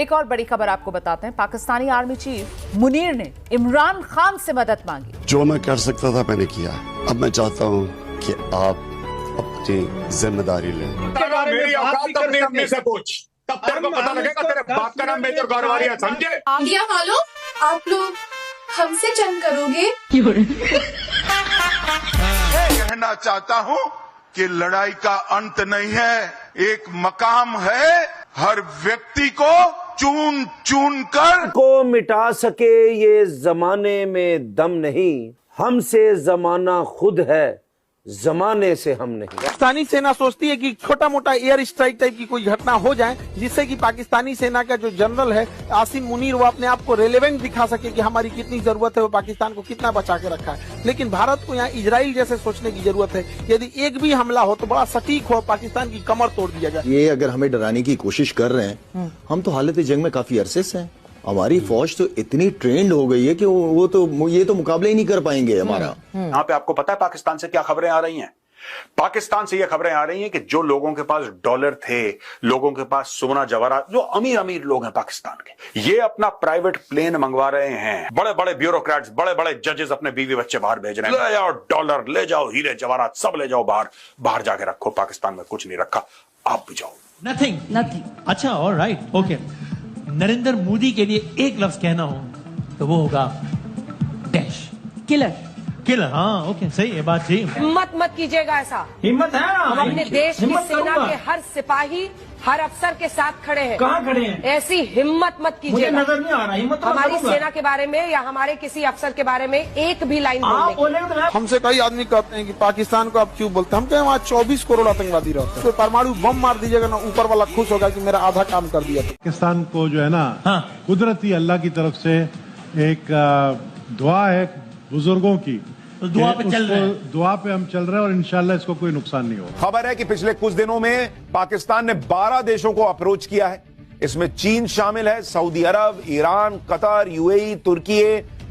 एक और बड़ी खबर आपको बताते हैं। पाकिस्तानी आर्मी चीफ मुनीर ने इमरान खान से मदद मांगी। जो मैं कर सकता था मैंने किया। अब मैं चाहता हूं कि आप अपनी जिम्मेदारी लें। मेरी औकात अपनी अम्मी से पूछ, तब तेरे को पता लगेगा तेरे बाप का नाम मेजर गौरवारी है, समझे? इंडिया वालों, आप लोग हमसे जंग करोगे? कहना चाहता हूं कि लड़ाई का अंत नहीं है, एक मकाम है। हर व्यक्ति को चुन चुन कर को मिटा सके ये जमाने में दम नहीं, हमसे जमाना खुद है, जमाने से हम नहीं। पाकिस्तानी सेना सोचती है कि छोटा मोटा एयर स्ट्राइक टाइप की कोई घटना हो जाए जिससे कि पाकिस्तानी सेना का जो जनरल है आसिम मुनीर वो अपने आप को रेलेवेंट दिखा सके कि हमारी कितनी जरूरत है, वो पाकिस्तान को कितना बचा के रखा है। लेकिन भारत को यहाँ इजराइल जैसे सोचने की जरूरत है, यदि एक भी हमला हो तो बड़ा सटीक हो, पाकिस्तान की कमर तोड़ दिया जाए। ये अगर हमें डराने की कोशिश कर रहे हैं, हम तो हालत जंग में काफी अरसे से हैं। हमारी फौज तो इतनी ट्रेंड हो गई है कि ये तो मुकाबले ही नहीं कर पाएंगे हमारा। यहाँ पे आपको पता है पाकिस्तान से क्या खबरें आ रही हैं? पाकिस्तान से ये खबरें आ रही हैं कि जो लोगों के पास डॉलर थे, लोगों के पास सोना जवाहरात, जो अमीर अमीर लोग हैं पाकिस्तान के, ये अपना प्राइवेट प्लेन मंगवा रहे हैं। बड़े बड़े ब्यूरोक्रेट्स, बड़े बड़े जजेस अपने बीवी बच्चे बाहर भेज रहे हैं। ले जाओ डॉलर, ले जाओ हीरे जवाहरात, सब ले जाओ बाहर, बाहर जाके रखो। पाकिस्तान में कुछ नहीं रखा, आप भी जाओ। नथिंग। अच्छा, ऑलराइट, ओके। नरेंद्र मोदी के लिए एक लफ्ज कहना हो तो वो होगा डैश। किलर। हाँ, ओके, सही है बात। जी, हिम्मत मत कीजिएगा ऐसा। हिम्मत है, हम अपने देश की सेना के हर सिपाही, हर अफसर के साथ खड़े हैं। कहाँ खड़े हैं? ऐसी हिम्मत मत कीजिएगा। मुझे नजर नहीं आ रहा। हिम्मत हमारी सेना के बारे में या हमारे किसी अफसर के बारे में एक भी लाइन बोलने। हमसे कई आदमी कहते हैं कि पाकिस्तान को आप क्यों बोलते हैं? हम कहें वहाँ 24 करोड़ आतंकवादी रहते हैं। परमाणु बम मार दीजिएगा ना, ऊपर वाला खुश होगा कि मेरा आधा काम कर दिया। पाकिस्तान को जो है ना, कुदरती अल्लाह की तरफ से एक दुआ है बुजुर्गों की, दुआ पे हम चल रहे हैं और इंशाल्लाह इसको कोई नुकसान नहीं होगा। खबर है कि पिछले कुछ दिनों में पाकिस्तान ने 12 देशों को अप्रोच किया है। इसमें चीन शामिल है, Saudi Arab, Iran, Qatar, UAE, तुर्की,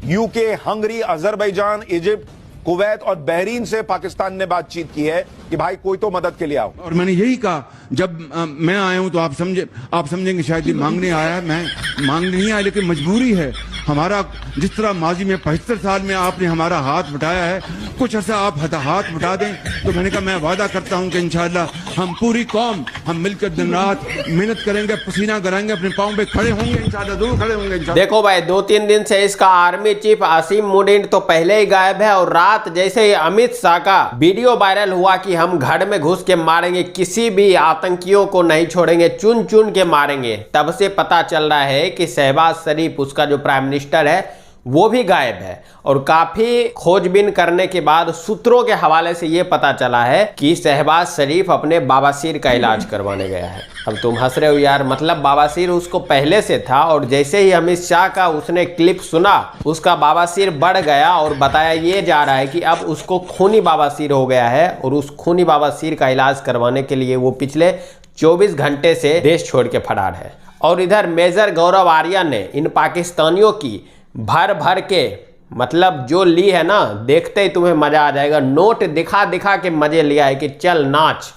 UK, Hungary, Azerbaijan, Egypt, Kuwait और बहरीन से पाकिस्तान ने बातचीत की है कि भाई कोई तो मदद के लिए आओ। और मैंने यही कहा, जब मैं आया हूं तो आप समझेंगे शायद ये मांगने आया है। मैं मांगने नहीं आया, लेकिन मजबूरी है हमारा। जिस तरह माजी में 75 साल में आपने हमारा हाथ बटाया है, कुछ ऐसा आप हाथ बटा दें तो मैंने कहा मैं वादा करता हूं कि इंशाल्लाह हम पूरी कौम हम मिलकर दिन रात मेहनत करेंगे, पसीना कराएंगे, अपने पांव पे खड़े होंगे इंशाल्लाह, जरूर खड़े होंगे इंशाल्लाह। देखो भाई, 2-3 दिन से इसका आर्मी चीफ आसिम मुनीर तो पहले ही गायब है, और रात जैसे ही अमित शाह का वीडियो वायरल हुआ कि हम घर में घुस के मारेंगे, किसी भी आतंकियों को नहीं छोड़ेंगे, चुन चुन के मारेंगे, तब से पता चल रहा है कि शहबाज शरीफ, उसका जो प्राइम मिनिस्टर है, वो भी गायब है। और काफी खोजबीन करने के बाद सूत्रों के हवाले से ये पता चला है कि शहबाज शरीफ अपने बाबासीर का इलाज करवाने गया है। अब तुम हंस रहे हो यार, मतलब बाबासीर उसको पहले से था, और जैसे ही अमित शाह का उसने क्लिप सुना, उसका बाबासीर बढ़ गया, और बताया ये जा रहा है कि अब उसको खूनी बाबासीर हो गया है, और उस खूनी बाबासीर का इलाज करवाने के लिए वो पिछले 24 घंटे से देश छोड़ के फरार है। और इधर मेजर गौरव आर्या ने इन पाकिस्तानियों की भर भर के, मतलब जो ली है ना, देखते ही तुम्हें मजा आ जाएगा। नोट दिखा दिखा के मजे लिया है कि चल नाच,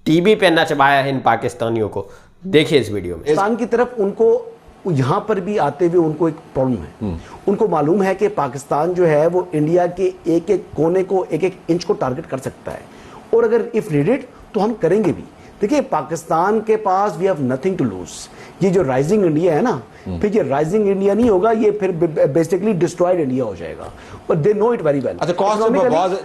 टीवी पे नचवाया है इन पाकिस्तानियों को। देखिए इस वीडियो में। पाकिस्तान की तरफ उनको यहाँ पर भी आते हुए उनको एक प्रॉब्लम है। उनको मालूम है कि पाकिस्तान जो है वो इंडिया के एक एक कोने को, एक एक इंच को टारगेट कर सकता है, और अगर इफ नीडेड तो हम करेंगे भी। देखिए, पाकिस्तान के पास we have nothing to lose. ये जो राइजिंग इंडिया है ना, फिर ये राइजिंग इंडिया नहीं होगा, ये फिर बेसिकली डिस्ट्रॉयड इंडिया हो जाएगा, और they know it very well.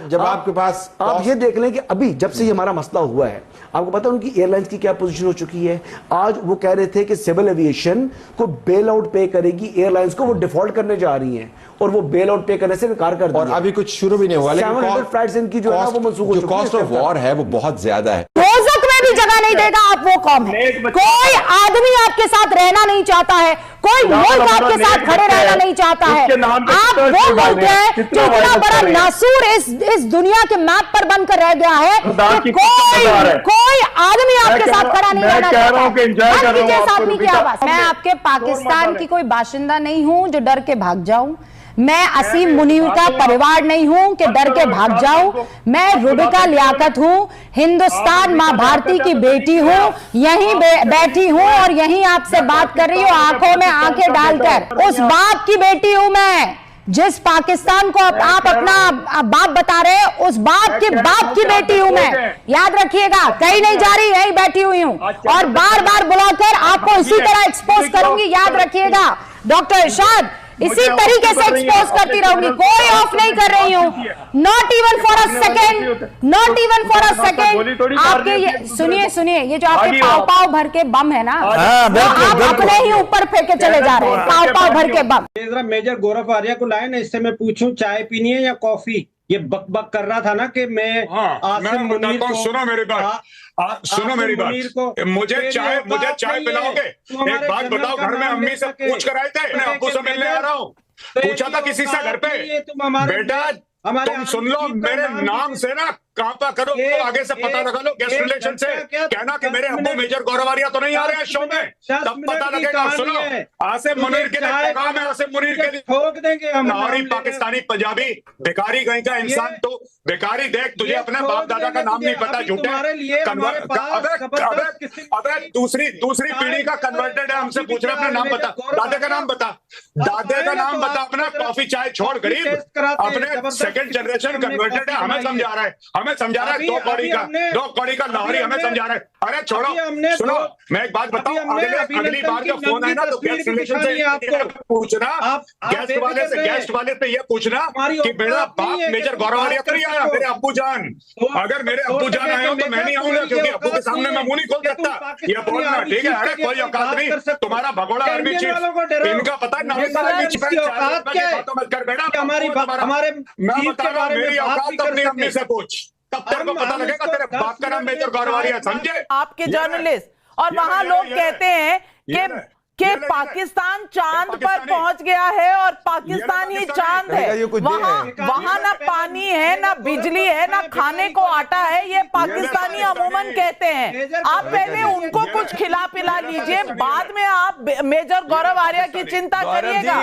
जब आपके पास आप ये देख लें कि अभी जब से ये हमारा मसला हुआ है, आपको पता है उनकी एयरलाइंस की क्या पोजीशन हो चुकी है। आज वो कह रहे थे कि सिविल एविएशन को बेल आउट पे करेगी एयरलाइंस को, वो डिफॉल्ट करने जा रही हैं, और वो बेल आउट पे करने से इनकार कर दिया। और अभी कुछ शुरू भी नहीं हुआ, लेकिन 700 फ्लाइट्स इनकी जो है वो मंसूख हो चुकी है। कॉस्ट ऑफ वॉर है वो बहुत ज्यादा है। दोज़ख में भी जगह नहीं देगा आप वो कौम है। कोई आदमी आपके साथ रहना नहीं चाहता है, कोई मुल्क आपके साथ खड़े रहना नहीं चाहता है। आप वो मुल्क है जो इतना बड़ा नासूर इस दुनिया के मैप पर बनकर रह गया है कि कोई आदमी आपके साथ खड़ा नहीं रहना चाहता। मैं आपके पाकिस्तान की कोई बाशिंदा नहीं हूं जो डर के भाग जाऊं। मैं असीम मुनीर का परिवार नहीं हूं कि डर के भाग जाऊं। मैं रुबिका लियाकत हूं, हिंदुस्तान मां भारती की बेटी हूं, यहीं बैठी हूं और यहीं आपसे बात कर रही हूं आंखों में आंखें डालकर। उस बाप की बेटी हूं मैं जिस पाकिस्तान को आप अपना बाप बता रहे हैं, उस बाप की बेटी हूं मैं। याद रखिएगा, कहीं नहीं जा रही, यहीं बैठी हुई हूं और बार बार बुलाकर आपको इसी तरह एक्सपोज करूंगी। याद रखिएगा डॉक्टर इरशाद, इसी तरीके से एक्सपोज करती रहूंगी, कोई ऑफ नहीं कर रही हूं। Not even for a second, not even for a second. आपके ये सुनिए, ये जो आपके पाव भर के बम है ना, वो आप अपने ही ऊपर फेंके चले जा रहे हैं, पाव भर के बम। मेजर गौरव आर्या को लाए ना, इससे मैं पूछूं चाय पीनी है या कॉफी? ये बक कर रहा था ना कि मैं सुनो मेरी बात, सुनो मेरी बात, मुझे चाय पिलाओगे? एक बात बताओ, घर में अम्मी से पूछ कर आए थे, मैं अब्बू से मिलने आ रहा हूँ, पूछा था किसी से घर पे? बेटा तुम सुन लो, मेरे नाम से ना कांपा करो, तो आगे से पता लगा लो गेस्ट रिलेशन से, कहना कि मेरे अब्बू मेजर गौरव आर्या तो नहीं आ रहे हैं शो में, तब पता लगेगा। सुनो, आसिम मुनीर के लिए पैगाम है, आसिम मुनीर के लिए ठोक देंगे हम। लाहौरी पाकिस्तानी पंजाबी भिखारी कहीं का इंसान, तो भिखारी देख, तुझे अपने बाप दादा का नाम नहीं पता, झूठे। अबे दूसरी पीढ़ी का कन्वर्टेड है, हमसे पूछ रहे अपना नाम बता, दादे का नाम बता, दादे का नाम बता अपना, कॉफी चाय छोड़, गरीब अपने सेकंड जनरेशन कन्वर्टेड है, हमें समझा रहा है, हमें समझा रहा है, दो कौड़ी का लाहौरी हमें समझा रहा है। अरे छोड़ो, सुनो मैं एक बात बताऊं, अगली बार जब फोन है ना तो गेस्ट रिलेशन से पूछना, गेस्ट वाले पे ये पूछना कि मेरा बाप मेजर गौरव आर्या तो नहीं आया, मेरे अब्बू जान। अगर मेरे अब्बू जान आए हो तो मैं नहीं आऊंगा, क्योंकि अब्बू के सामने मैं मुंह नहीं खोल सकता, ये बोलना ठीक है। अरे कोई औकात नहीं, तुम्हारा भगोड़ा आर्मी चीफ, इनका पता है नाम आर्मी चीफ कर बेटा, मैं बता रहा हूँ, मेरी औकात अपनी अम्मी से पूछ, तब तेरे को पता लगेगा तेरे बाप का नाम मेजर गौरव आर्या, समझे? आपके जर्नलिस्ट और वहां लोग कहते हैं कि पाकिस्तान चांद पर पहुंच गया है और पाकिस्तान ही चांद है। वहां ना पानी है, ना बिजली है, ना खाने को आटा है, ये पाकिस्तानी अमूमन कहते हैं। आप पहले उनको कुछ खिला पिला लीजिए, बाद में आप मेजर गौरव आर्या की चिंता करिएगा।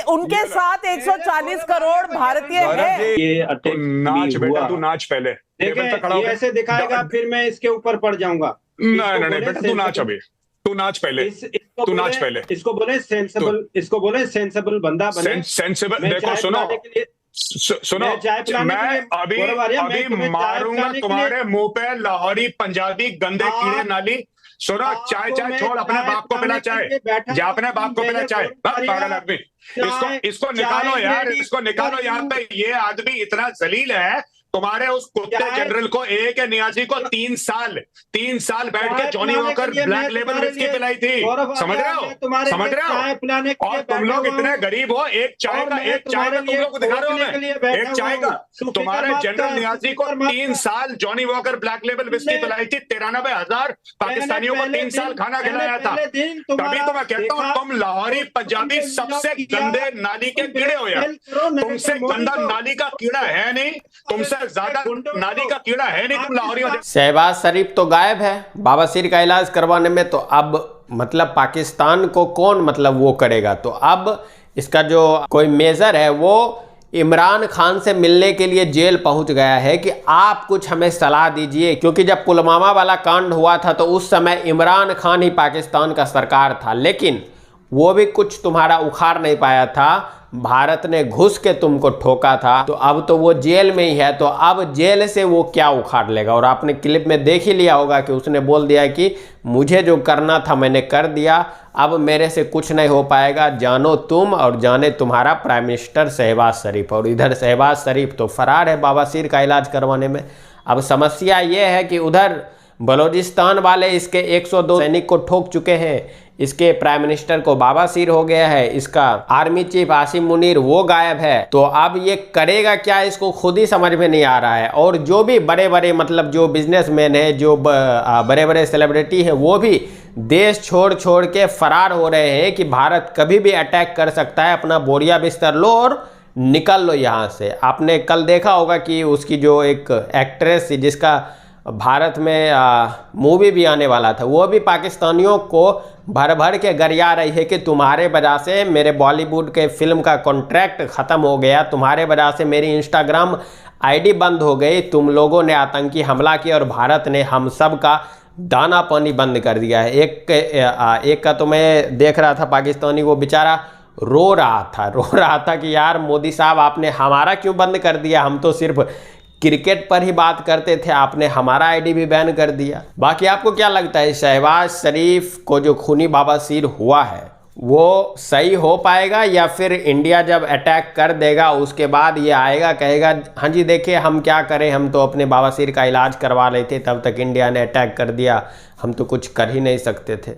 उनके साथ 140 करोड़ भारतीय है। ये नाच बेटा, तू नाच पहले, ये ऐसे दिखाएगा फिर मैं इसके ऊपर पड़ जाऊंगा। नहीं बेटा, तू नाच अभी, तू नाच पहले, तू नाच पहले। इसको बोले सेंसिबल, इसको बोले सेंसिबल बंदा बने, सेंसिबल। देखो सुनो, मैं अभी मारूंगा तुम्हारे मुंह पे लाहौरी पंजाबी गंदे कीड़े नाली। सुनो, चाय छोड़, अपने बाप को पिला चाय, जा अपने बाप को पिला चाय, पागल आदमी। इसको निकालो यार, इसको निकालो यहाँ पे। ये आदमी इतना जलील है, तुम्हारे उस कुत्ते जनरल को एक नियाजी को 3 साल बैठ के Johnny walker black label whisky पिलाई थी, समझ रहे हो? और तुम लोग इतने गरीब हो, एक चाय का तुम लोग दिखा रहे हो, एक चाय का तुम्हारे जनरल नियाजी को 3 साल Johnny walker black label whisky पिलाई थी, 93,000 पाकिस्तानियों को 3 साल खाना खिलाया था। तभी तो मैं कहता हूँ तुम लाहौरी पंजाबी सबसे गंदे नाली के कीड़े हो यार, तुमसे गंदा नाली का कीड़ा है नहीं, तुमसे ज्यादा नाली का कीड़ा है नहीं तुम लाहौरी। शहबाज शरीफ तो गायब है बाबासीर का इलाज करवाने में, तो अब मतलब पाकिस्तान को कौन मतलब वो करेगा? तो अब इसका जो कोई मेजर है वो इमरान खान से मिलने के लिए जेल पहुंच गया है कि आप कुछ हमें सलाह दीजिए, क्योंकि जब पुलवामा वाला कांड हुआ था तो उस समय इमरान खान ही पाकिस्तान का सरकार था, लेकिन वो भी कुछ तुम्हारा उखाड़ नहीं पाया था, भारत ने घुस के तुमको ठोका था। तो अब तो वो जेल में ही है, तो अब जेल से वो क्या उखाड़ लेगा? और आपने क्लिप में देख ही लिया होगा कि उसने बोल दिया कि मुझे जो करना था मैंने कर दिया, अब मेरे से कुछ नहीं हो पाएगा, जानो तुम और जाने तुम्हारा प्राइम मिनिस्टर शहबाज शरीफ। और इधर शहबाज शरीफ तो फरार है बाबासीर का इलाज करवाने में। अब समस्या ये है कि उधर बलूचिस्तान वाले इसके 102 सैनिक को ठोक चुके हैं, इसके प्राइम मिनिस्टर को बाबासीर हो गया है, इसका आर्मी चीफ आसिम मुनीर वो गायब है। तो अब ये करेगा क्या, इसको खुद ही समझ में नहीं आ रहा है। और जो भी बड़े बड़े मतलब जो बिजनेसमैन है, जो बड़े बड़े सेलिब्रिटी हैं, वो भी देश छोड़ के फरार हो रहे हैं कि भारत कभी भी अटैक कर सकता है, अपना बोरिया बिस्तर लो और निकल लो यहाँ से। आपने कल देखा होगा कि उसकी जो एक एक्ट्रेस थी जिसका भारत में मूवी भी आने वाला था, वो भी पाकिस्तानियों को भर भर के गरिया रही है कि तुम्हारे वजह से मेरे बॉलीवुड के फिल्म का कॉन्ट्रैक्ट ख़त्म हो गया, तुम्हारे वजह से मेरी इंस्टाग्राम आईडी बंद हो गई, तुम लोगों ने आतंकी हमला किया और भारत ने हम सब का दाना पानी बंद कर दिया है। एक का तो मैं देख रहा था पाकिस्तानी, वो बेचारा रो रहा था कि यार मोदी साहब आपने हमारा क्यों बंद कर दिया, हम तो सिर्फ क्रिकेट पर ही बात करते थे, आपने हमारा आईडी भी बैन कर दिया। बाकी आपको क्या लगता है, शहबाज शरीफ को जो खूनी बवासीर हुआ है वो सही हो पाएगा, या फिर इंडिया जब अटैक कर देगा उसके बाद ये आएगा कहेगा हाँ जी देखिए हम क्या करें, हम तो अपने बवासीर का इलाज करवा रहे थे, तब तक इंडिया ने अटैक कर दिया, हम तो कुछ कर ही नहीं सकते थे।